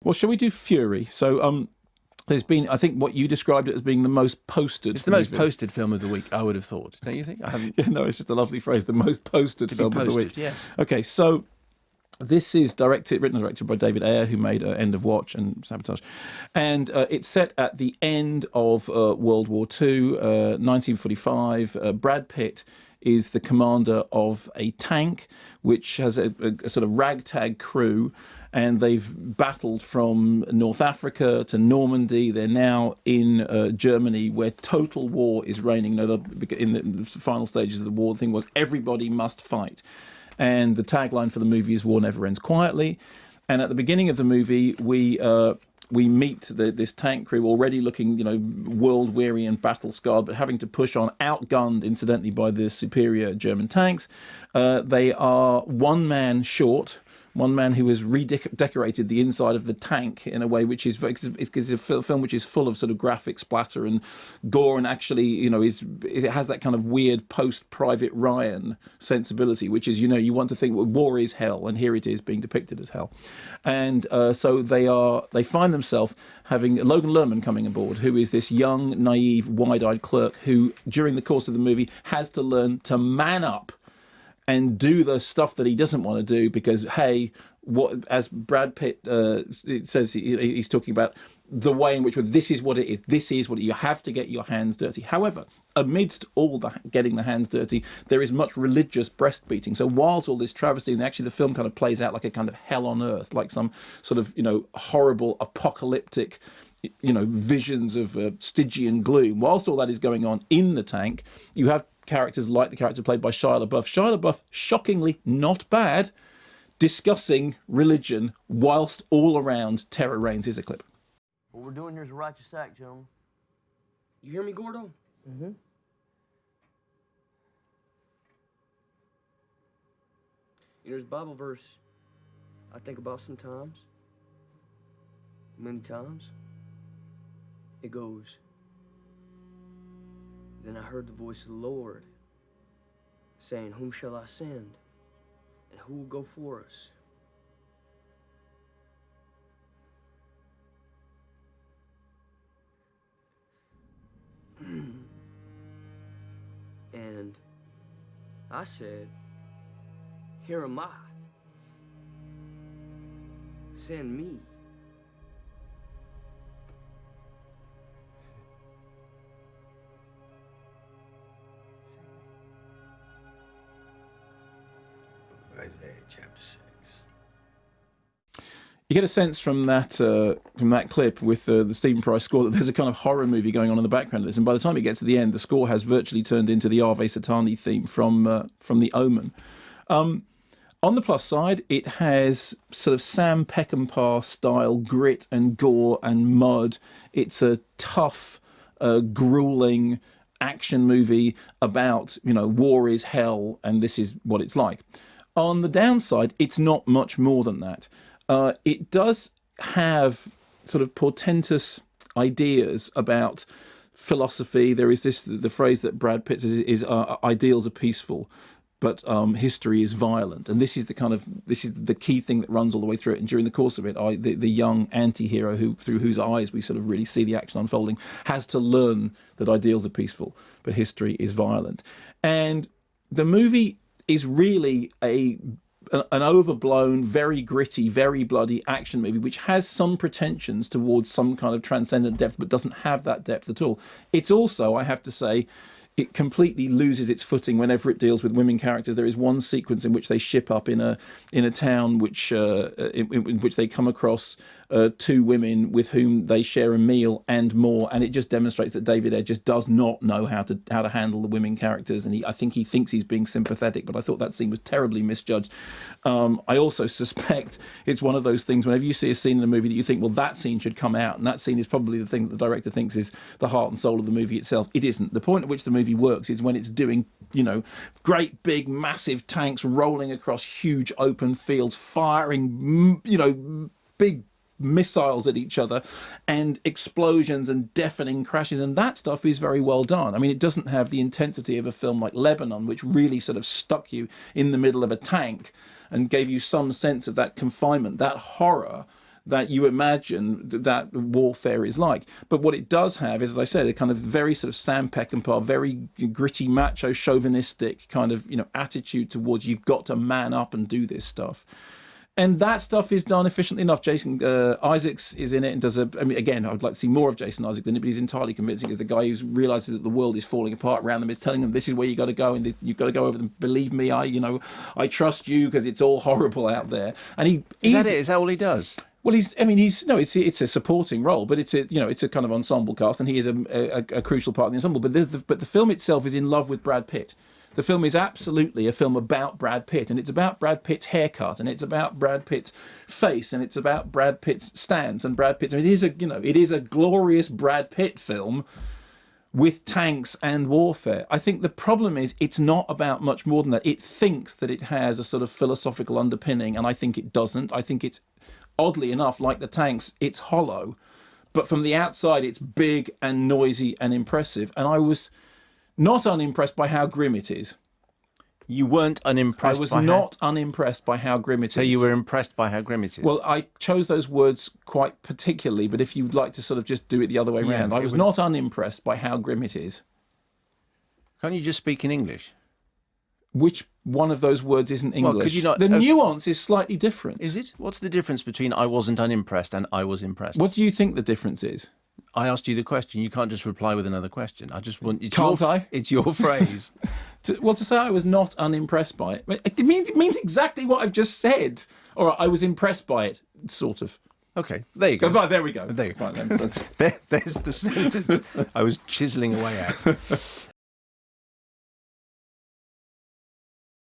Well, shall we do Fury? So, there's been, I think, what you described it as being the most posted. It's the most posted film of the week, I would have thought. Don't you think? I haven't. Yeah, no, it's just a lovely phrase. The most posted film of the week. Yes. Okay, so this is written and directed by David Ayer, who made End of Watch and Sabotage. And it's set at the end of World War II, 1945. Brad Pitt is the commander of a tank, which has a sort of ragtag crew, and they've battled from North Africa to Normandy. They're now in Germany, where total war is reigning. In the final stages of the war, the thing was everybody must fight. And the tagline for the movie is "War never ends quietly." And at the beginning of the movie, we meet this tank crew already looking, world weary and battle scarred, but having to push on, outgunned, incidentally, by the superior German tanks. They are one man short. One man who has redecorated the inside of the tank in a way which is a film which is full of sort of graphic splatter and gore, and actually, it has that kind of weird post-Private Ryan sensibility, which is, you want to think, well, war is hell, and here it is being depicted as hell. And so they find themselves having Logan Lerman coming aboard, who is this young, naive, wide-eyed clerk who, during the course of the movie, has to learn to man up and do the stuff that he doesn't want to do because, hey, as Brad Pitt it says, he's talking about the way in which this is what it is. This is what you have to get your hands dirty. However, amidst all the getting the hands dirty, there is much religious breastbeating. So whilst all this travesty, and actually the film kind of plays out like a kind of hell on earth, like some sort of horrible apocalyptic visions of Stygian gloom. Whilst all that is going on in the tank, you have characters like the character played by Shia LaBeouf. Shia LaBeouf, shockingly not bad, discussing religion whilst all around terror reigns. Here's a clip. What we're doing here is a righteous act, gentlemen. You hear me, Gordo? Mm-hmm. There's a Bible verse I think about sometimes. Many times. It goes, "Then I heard the voice of the Lord saying, whom shall I send? And who will go for us?" And I said, "Here am I. Send me." Isaiah chapter 6. You get a sense from that clip with the Stephen Price score that there's a kind of horror movie going on in the background of this, and by the time it gets to the end, the score has virtually turned into the Ave Satani theme from The Omen. On the plus side, it has sort of Sam Peckinpah style grit and gore and mud. It's a tough, grueling action movie about, war is hell and this is what it's like. On the downside, it's not much more than that. It does have sort of portentous ideas about philosophy. There is the phrase that Brad Pitt says is ideals are peaceful, but history is violent. And this is the key thing that runs all the way through it. And during the course of it, the young anti-hero through whose eyes we sort of really see the action unfolding has to learn that ideals are peaceful, but history is violent. And the movie is really an overblown, very gritty, very bloody action movie, which has some pretensions towards some kind of transcendent depth, but doesn't have that depth at all. It's also, I have to say, it completely loses its footing whenever it deals with women characters. There is one sequence in which they ship up in a town which in which they come across two women with whom they share a meal and more, and it just demonstrates that David Ayer just does not know how to handle the women characters, and I think he thinks he's being sympathetic, but I thought that scene was terribly misjudged. I also suspect it's one of those things whenever you see a scene in a movie that you think, well, that scene should come out, and that scene is probably the thing that the director thinks is the heart and soul of the movie itself. It isn't. The point at which the movie works is when it's doing, great big massive tanks rolling across huge open fields, firing, big missiles at each other, and explosions and deafening crashes, and that stuff is very well done. I mean, it doesn't have the intensity of a film like Lebanon, which really sort of stuck you in the middle of a tank and gave you some sense of that confinement, that horror that you imagine that warfare is like. But what it does have is, as I said, a kind of very sort of Sam Peckinpah, very gritty, macho, chauvinistic kind of, attitude towards you've got to man up and do this stuff. And that stuff is done efficiently enough. Jason Isaacs is in it and does again, I would like to see more of Jason Isaacs in it, but he's entirely convincing as the guy who realises that the world is falling apart around them, is telling them this is where you got to go and you've got to go over them. Believe me, I trust you because it's all horrible out there. And is that it? Is that all he does? Well, it's a supporting role, but it's a kind of ensemble cast, and he is a crucial part of the ensemble. But the film itself is in love with Brad Pitt. The film is absolutely a film about Brad Pitt, and it's about Brad Pitt's haircut, and it's about Brad Pitt's face, and it's about Brad Pitt's stance, and Brad Pitt's. I mean, it is a glorious Brad Pitt film with tanks and warfare. I think the problem is it's not about much more than that. It thinks that it has a sort of philosophical underpinning, and I think it doesn't. I think it's, oddly enough, like the tanks, it's hollow, but from the outside it's big and noisy and impressive, and I was not unimpressed by how grim it is. You weren't unimpressed. I was not unimpressed by how grim it is. So you were impressed by how grim it is. Well, I chose those words quite particularly, but if you'd like to sort of just do it the other way around, I was not unimpressed by how grim it is. Can't you just speak in English? Which one of those words isn't English? Well, could you not, the nuance is slightly different. Is it? What's the difference between I wasn't unimpressed and I was impressed? What do you think the difference is? I asked you the question. You can't just reply with another question. I just want... Can't I? It's your phrase. To say I was not unimpressed by it, it means exactly what I've just said. All right, I was impressed by it, sort of. Okay, there you go. Right, there we go. There you go. Right, then. There's the sentence I was chiselling away at.